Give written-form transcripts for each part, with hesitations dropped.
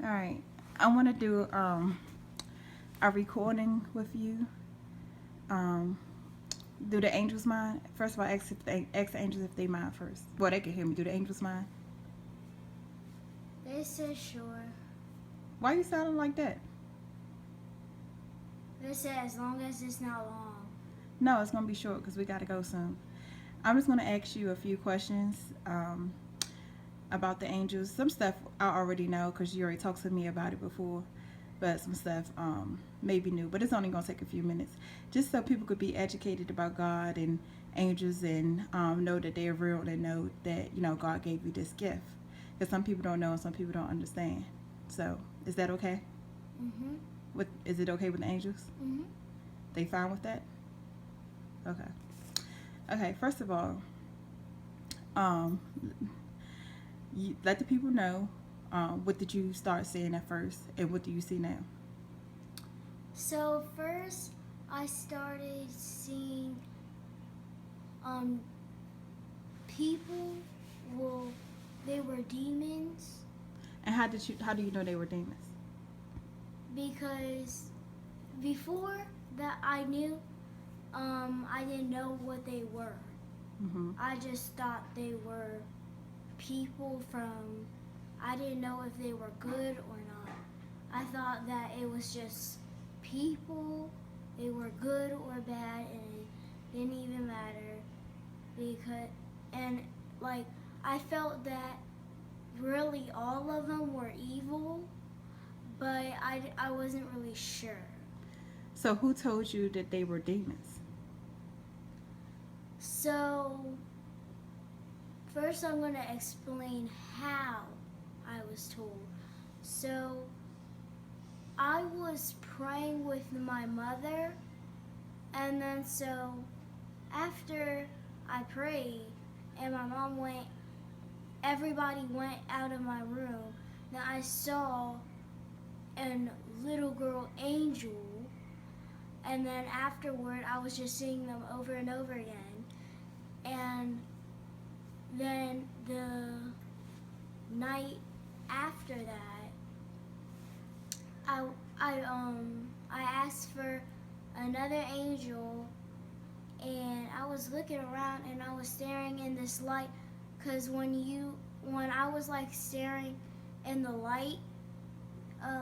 All right. I want to do a recording with you. Um, do the angels mind? First of all, ask the angels if they mind first. Well, they can hear me. Do the angels mind? They said sure. Why you sounding like that? They said as long as it's not long. No, it's gonna be short because we gotta go soon. I'm just gonna ask you a few questions about the angels. Some stuff I already know because you already talked to me about it before, but some stuff may be new. But it's only gonna take a few minutes, just so people could be educated about God and angels and know that they're real and know that God gave you this gift. Because some people don't know and some people don't understand. So is that okay? Mhm. With is it okay with the angels? Mhm. They fine with that? Okay. Okay. First of all, um, you let the people know what did you start seeing at first and what do you see now. So first, I started seeing um people. Well, they were demons And how do you know they were demons? because before that I knew I didn't know what they were. Mm-hmm. I just thought they were people from. I didn't know if they were good or not. I thought that it was just people. They were good or bad, and it didn't even matter because and like I felt that really all of them were evil, but I wasn't really sure. So who told you that they were demons? So first, I'm gonna explain how I was told. So I was praying with my mother, and then so after I prayed and my mom went, everybody went out of my room. Then I saw a little girl angel, and then afterward I was just seeing them over and over again. And then the night after that, I I asked for another angel, and I was looking around and I was staring in this light, cause when I was like staring in the light,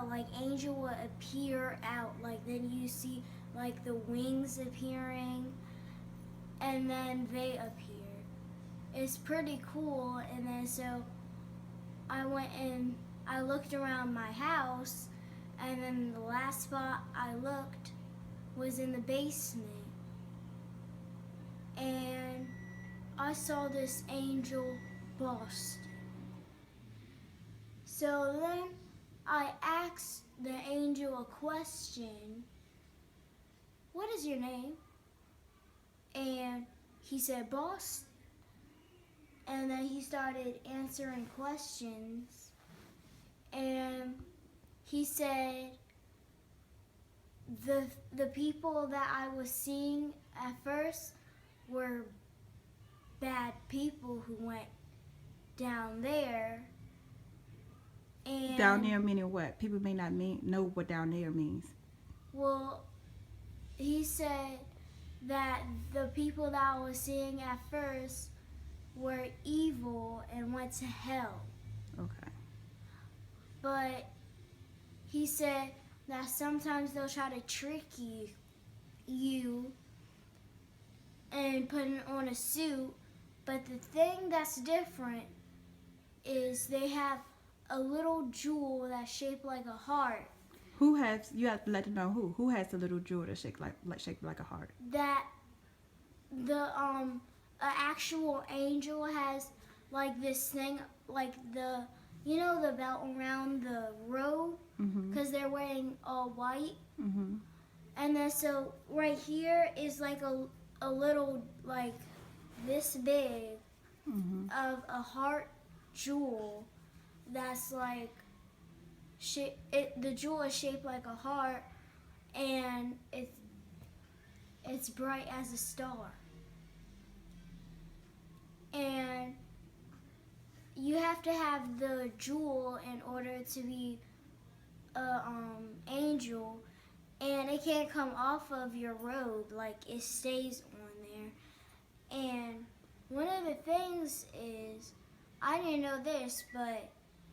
like angel would appear out, like then you see like the wings appearing, and then they appear. It's pretty cool, and then so I went and I looked around my house, and then the last spot I looked was in the basement, and I saw this angel Boston. So then I asked the angel a question. What is your name? And he said Boston. And then he started answering questions. And he said the people that I was seeing at first were bad people who went down there. Down And there meaning what? People may not know what down there means. well, he said that the people that I was seeing at first were evil and went to hell. Okay. But he said that sometimes they'll try to trick you and put on a suit. But the thing that's different is they have a little jewel that's shaped like a heart. Who has you have to let them know who has the little jewel that shaped like a heart. That the a actual angel has like this thing, like the the belt around the robe, Mm-hmm. because they're wearing all white. Mm-hmm. And then so right here is like a little like this big Mm-hmm. of a heart jewel that's like the jewel is shaped like a heart, and it's bright as a star. And you have to have the jewel in order to be angel, and it can't come off of your robe, like it stays on there. And one of the things is, I didn't know this, but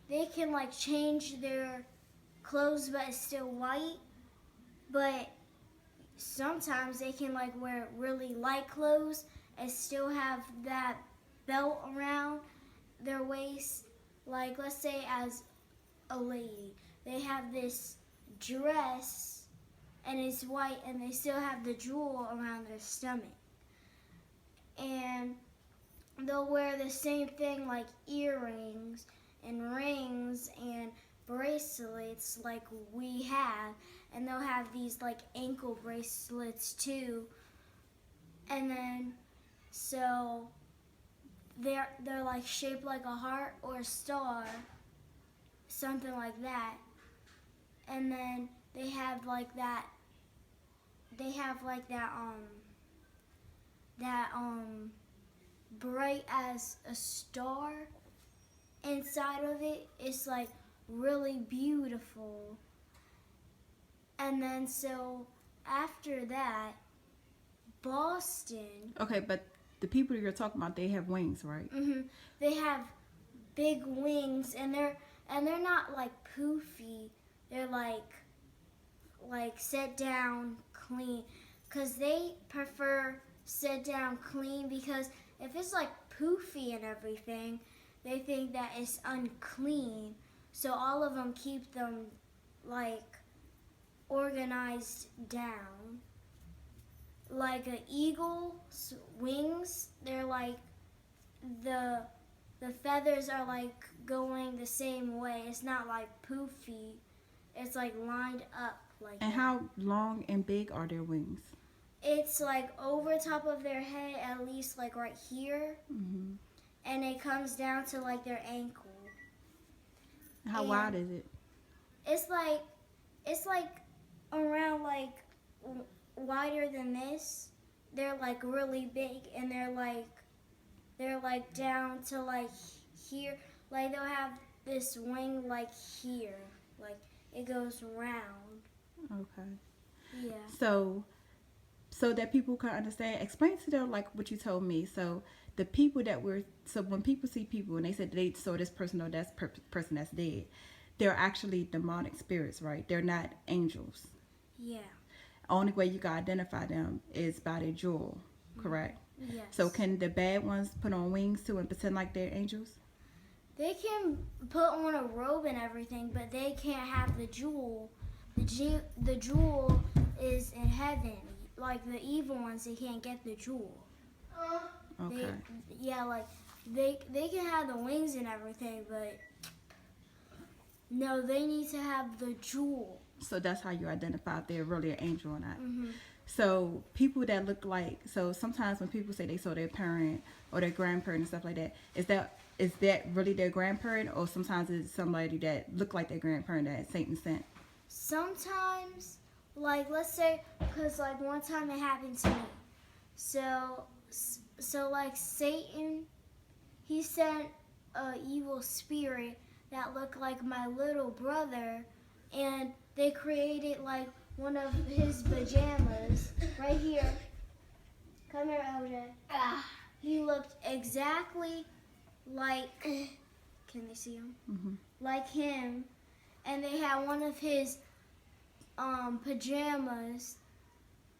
they can like change their clothes but it's still white, but sometimes they can like wear really light clothes and still have that belt around their waist. Like, let's say as a lady, they have this dress and it's white and they still have the jewel around their stomach. And they'll wear the same thing, like earrings and rings and bracelets like we have, and they'll have these like ankle bracelets too. And then so they're like shaped like a heart or a star, something like that. And then they have like that bright as a star inside of it. It's like really beautiful. And then so after that, Boston. Okay, but the people you're talking about, they have wings, right? They have big wings, and they're not like poofy. They're like set down clean, because they prefer set down clean, because if it's like poofy and everything, they think that it's unclean. So all of them keep them like organized down. Like an eagle's wings, they're like the feathers are like going the same way. It's not like poofy. It's like lined up like And that. how long and big are their wings? It's like over top of their head, at least like right here, and it comes down to like their ankle. How And wide is it? It's like around like wider than this. They're like really big, and they're like down to like here. Like they'll have this wing like here, like it goes round. Okay. Yeah. So that people can understand, explain to them like what you told me. So the people so when people see people and they said they saw this person or that person that's dead, they're actually demonic spirits, right? They're not angels. Yeah. Only way you can identify them is by their jewel, correct? Yes. So can the bad ones put on wings too and pretend like they're angels? They can put on a robe and everything, but they can't have the jewel. The jewel is in heaven. Like the evil ones, they can't get the jewel. Okay. They can have the wings and everything, but no, they need to have the jewel. So that's how you identify if they're really an angel or not. So people that look like, so sometimes when people say they saw their parent or their grandparent and stuff like that, is that really their grandparent, or sometimes it's somebody that look like their grandparent that Satan sent? Sometimes, like let's say, because like one time it happened to me. So like Satan, he sent an evil spirit that looked like my little brother, and they created like one of his pajamas right here. Come here, LJ. He looked exactly like, can they see him? Like him, and they had one of his pajamas,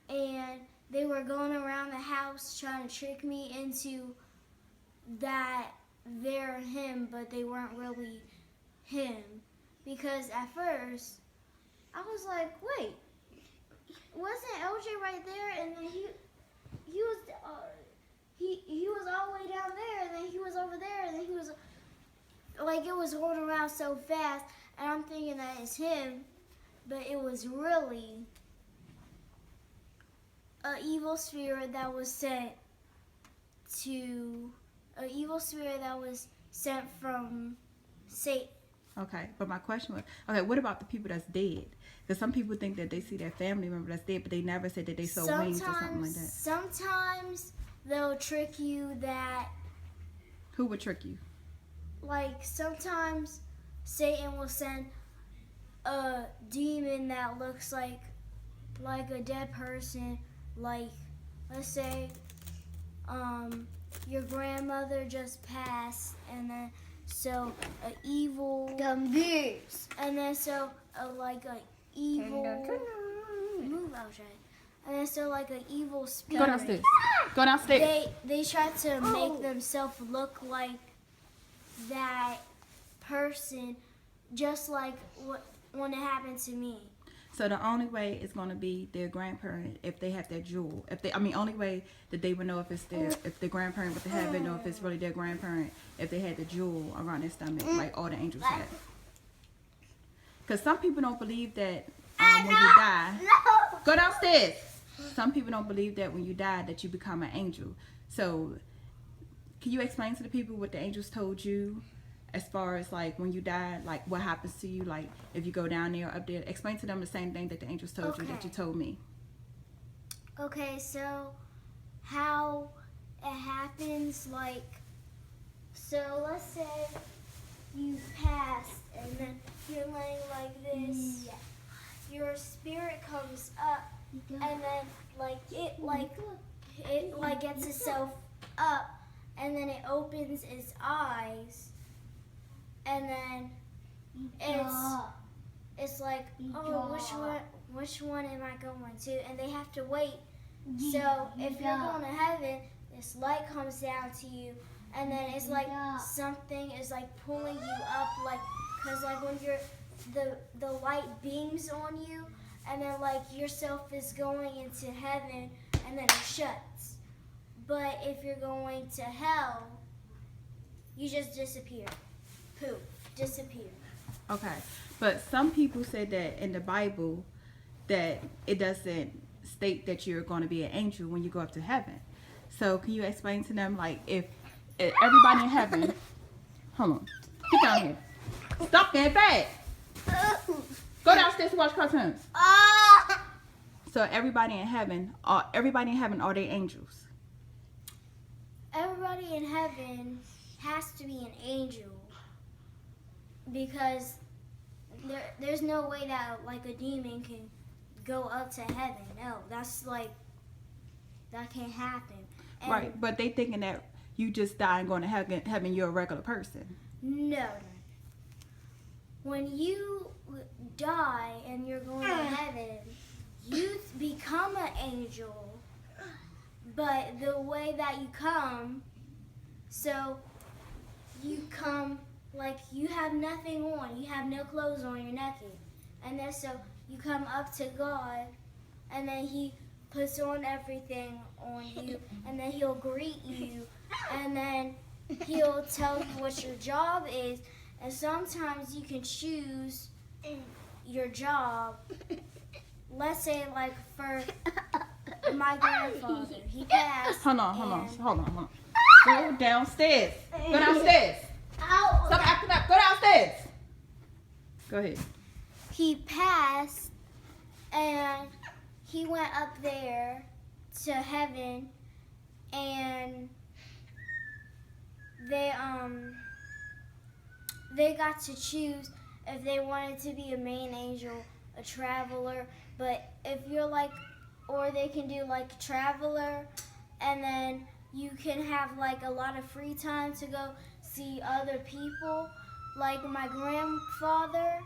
and they were going around the house trying to trick me into that they're him, but they weren't really him. Because at first, I was like, wait, wasn't LJ right there? And then he was all the way down there, and then he was over there, and then he was like, it was going around so fast, and I'm thinking that it's him, but it was really an evil spirit that was sent from Satan. Okay, but my question was, okay, what about the people that's dead? Because some people think that they see their family member that's dead, but they never said that they saw wings or something like that. Sometimes they'll trick you that, Who would trick you? like sometimes Satan will send a demon that looks like a dead person, like let's say your grandmother just passed, and then so a evil and then so like a evil move out, and then so like an evil spirit. Go downstairs. Go downstairs. They try to make themselves look like that person, just like when it happened to me. So the only way it's going to be their grandparent if they have their jewel. Only way that they would know if it's if the grandparent would have it, or if it's really their grandparent if they had the jewel around their stomach, like all the angels had. Because some people don't believe that when you die, go downstairs. Some people don't believe that when you die that you become an angel. So can you explain to the people what the angels told you? As far as like when you die, like what happens to you, like if you go down there or up there, explain to them the same thing that the angels told you that you told me. Okay, so how it happens, like, so let's say you passed and then you're laying like this. Your spirit comes up and then it gets itself up, and then it opens its eyes. And then it's like, oh, which one am I going to? And they have to wait. So if you're going to heaven, this light comes down to you, and then it's like something is like pulling you up, like, cause like when the light beams on you, and then like yourself is going into heaven, and then it shuts. But if you're going to hell, you just disappear. Poof, disappear. Okay, but some people said that in the Bible that it doesn't state that you're going to be an angel when you go up to heaven. So can you explain to them, like, if everybody in heaven, hold on, get down here, stop getting bad, go downstairs to watch cartoons. So everybody in heaven, are they angels? Everybody in heaven has to be an angel. Because there's no way that like a demon can go up to heaven. No, that's like, that can't happen. And Right, but they thinking that you just die and going to heaven, you're a regular person. No. When you die and you're going to heaven, you become an angel. But the way that you come, so you come like you have nothing on, you have no clothes on, you're naked. And then so you come up to God, and then He puts on everything on you, and then He'll greet you, and then He'll tell you what your job is. And sometimes you can choose your job. Let's say like for my grandfather, he passed. Hold on. Go downstairs. Go downstairs. Stop acting up. Go downstairs. Go ahead. He passed, and he went up there to heaven, and they got to choose if they wanted to be a main angel, a traveler. But if you're like, or they can do like traveler, and then you can have like a lot of free time to go see other people. Like my grandfather,